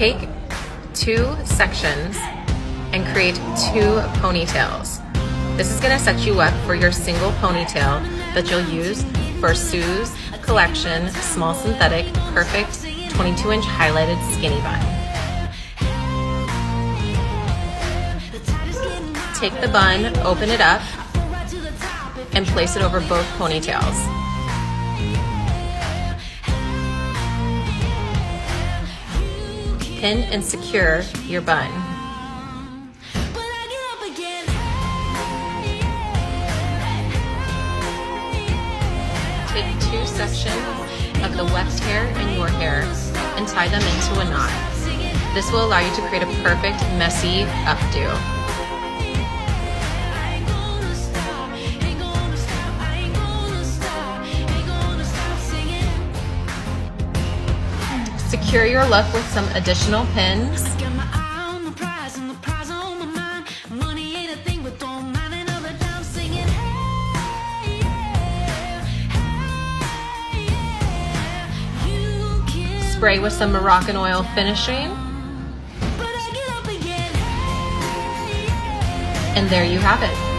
Take two sections and create two ponytails. This is gonna set you up for your single ponytail that you'll use for Sue's collection small synthetic perfect 22-inch highlighted skinny bun. Take the bun, open it up, and place it over both ponytails. Pin and secure your bun. Take two sections of the weft hair and your hair and tie them into a knot. This will allow you to create a perfect, messy updo. Secure your look with some additional pins. Spray with some Moroccan oil finishing. And there you have it.